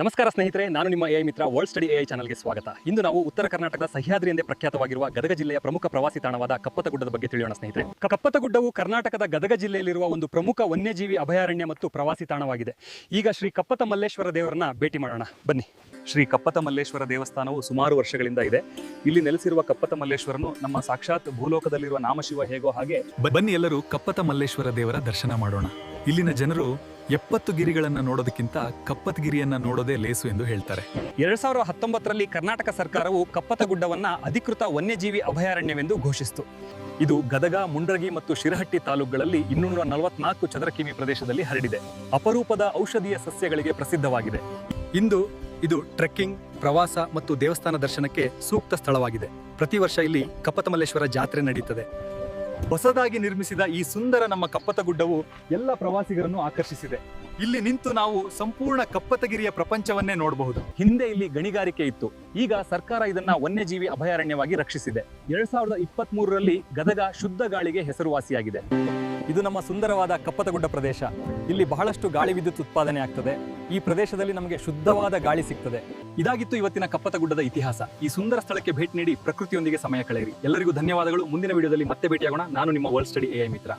ನಮಸ್ಕಾರ ಸ್ನೇಹಿತರೆ, ನಾನು ನಿಮ್ಮ ಎಐ ಮಿತ್ರ ವರ್ಲ್ಡ್ ಸ್ಟಡಿ ಎಐ ಚಾನಲ್ಗೆ ಸ್ವಾಗತ. ಇಂದು ನಾವು ಉತ್ತರ ಕರ್ನಾಟಕದ ಸಹ್ಯಾದ್ರಿ ಎಂದೇ ಪ್ರಖ್ಯಾತವಾಗಿರುವ ಗದಗ ಜಿಲ್ಲೆಯ ಪ್ರಮುಖ ಪ್ರವಾಸಿ ತಾಣವಾದ ಕಪ್ಪತ್ತಗುಡ್ಡದ ಬಗ್ಗೆ ತಿಳಿಯೋಣ ಸ್ನೇಹಿತರೆ. ಕಪ್ಪತ್ತಗುಡ್ಡವು ಕರ್ನಾಟಕದ ಗದಗ ಜಿಲ್ಲೆಯಲ್ಲಿರುವ ಒಂದು ಪ್ರಮುಖ ವನ್ಯಜೀವಿ ಅಭಯಾರಣ್ಯ ಮತ್ತು ಪ್ರವಾಸಿ ತಾಣವಾಗಿದೆ. ಈಗ ಶ್ರೀ ಕಪ್ಪತ ಮಲ್ಲೇಶ್ವರ ದೇವರನ್ನ ಭೇಟಿ ಮಾಡೋಣ, ಬನ್ನಿ. ಶ್ರೀ ಕಪ್ಪತ ಮಲ್ಲೇಶ್ವರ ದೇವಸ್ಥಾನವು ಸುಮಾರು ವರ್ಷಗಳಿಂದ ಇದೆ. ಇಲ್ಲಿ ನೆಲೆಸಿರುವ ಕಪ್ಪತ ಮಲ್ಲೇಶ್ವರನು ನಮ್ಮ ಸಾಕ್ಷಾತ್ ಭೂಲೋಕದಲ್ಲಿರುವ ನಾಮಶಿವ ಹೇಗೋ ಹಾಗೆ. ಬನ್ನಿ ಎಲ್ಲರೂ ಕಪ್ಪತ ಮಲ್ಲೇಶ್ವರ ದೇವರ ದರ್ಶನ ಮಾಡೋಣ. ಇಲ್ಲಿನ ಜನರು 70 ಗಿರಿಗಳನ್ನ ನೋಡೋದಕ್ಕಿಂತ ಕಪ್ಪತಗಿರಿಯನ್ನ ನೋಡೋದೇ ಲೇಸು ಎಂದು ಹೇಳ್ತಾರೆ. 2019ರಲ್ಲಿ ಕರ್ನಾಟಕ ಸರ್ಕಾರವು ಕಪ್ಪತಗುಡ್ಡವನ್ನ ಅಧಿಕೃತ ವನ್ಯಜೀವಿ ಅಭಯಾರಣ್ಯವೆಂದು ಘೋಷಿಸಿತು. ಇದು ಗದಗ, ಮುಂಡ್ರಗಿ ಮತ್ತು ಶಿರಹಟ್ಟಿ ತಾಲೂಕುಗಳಲ್ಲಿ 244 ಚದರ ಕಿಮಿ ಪ್ರದೇಶದಲ್ಲಿ ಹರಡಿದೆ. ಅಪರೂಪದ ಔಷಧೀಯ ಸಸ್ಯಗಳಿಗೆ ಪ್ರಸಿದ್ಧವಾಗಿದೆ. ಇದು ಟ್ರೆಕ್ಕಿಂಗ್, ಪ್ರವಾಸ ಮತ್ತು ದೇವಸ್ಥಾನ ದರ್ಶನಕ್ಕೆ ಸೂಕ್ತ ಸ್ಥಳವಾಗಿದೆ. ಪ್ರತಿ ವರ್ಷ ಇಲ್ಲಿ ಕಪ್ಪತಮಲ್ಲೇಶ್ವರ ಜಾತ್ರೆ ನಡೆಯುತ್ತದೆ. ಹೊಸದಾಗಿ ನಿರ್ಮಿಸಿದ ಈ ಸುಂದರ ನಮ್ಮ ಕಪ್ಪತಗುಡ್ಡವು ಎಲ್ಲ ಪ್ರವಾಸಿಗರನ್ನು ಆಕರ್ಷಿಸಿದೆ. ಇಲ್ಲಿ ನಿಂತು ನಾವು ಸಂಪೂರ್ಣ ಕಪ್ಪತಗಿರಿಯ ಪ್ರಪಂಚವನ್ನೇ ನೋಡಬಹುದು. ಹಿಂದೆ ಇಲ್ಲಿ ಗಣಿಗಾರಿಕೆ ಇತ್ತು. ಈಗ ಸರ್ಕಾರ ಇದನ್ನ ವನ್ಯಜೀವಿ ಅಭಯಾರಣ್ಯವಾಗಿ ರಕ್ಷಿಸಿದೆ. 2023ರಲ್ಲಿ ಗದಗ ಶುದ್ಧ ಗಾಳಿಗೆ ಹೆಸರುವಾಸಿಯಾಗಿದೆ. ಇದು ನಮ್ಮ ಸುಂದರವಾದ ಕಪ್ಪತಗುಡ್ಡ ಪ್ರದೇಶ. ಇಲ್ಲಿ ಬಹಳಷ್ಟು ಗಾಳಿ ವಿದ್ಯುತ್ ಉತ್ಪಾದನೆ ಆಗ್ತದೆ. ಈ ಪ್ರದೇಶದಲ್ಲಿ ನಮಗೆ ಶುದ್ಧವಾದ ಗಾಳಿ ಸಿಗ್ತದೆ. ಇದಾಗಿತ್ತು ಇವತ್ತಿನ ಕಪ್ಪತಗುಡ್ಡದ ಇತಿಹಾಸ. ಈ ಸುಂದರ ಸ್ಥಳಕ್ಕೆ ಭೇಟಿ ನೀಡಿ ಪ್ರಕೃತಿಯೊಂದಿಗೆ ಸಮಯ ಕಳೆಯಿರಿ. ಎಲ್ಲರಿಗೂ ಧನ್ಯವಾದಗಳು. ಮುಂದಿನ ವಿಡಿಯೋದಲ್ಲಿ ಮತ್ತೆ ಭೇಟಿಯಾಗೋಣ. ನಾನು ನಿಮ್ಮ ವರ್ಲ್ಡ್ ಸ್ಟಡಿ ಎಐ ಮಿತ್ರ.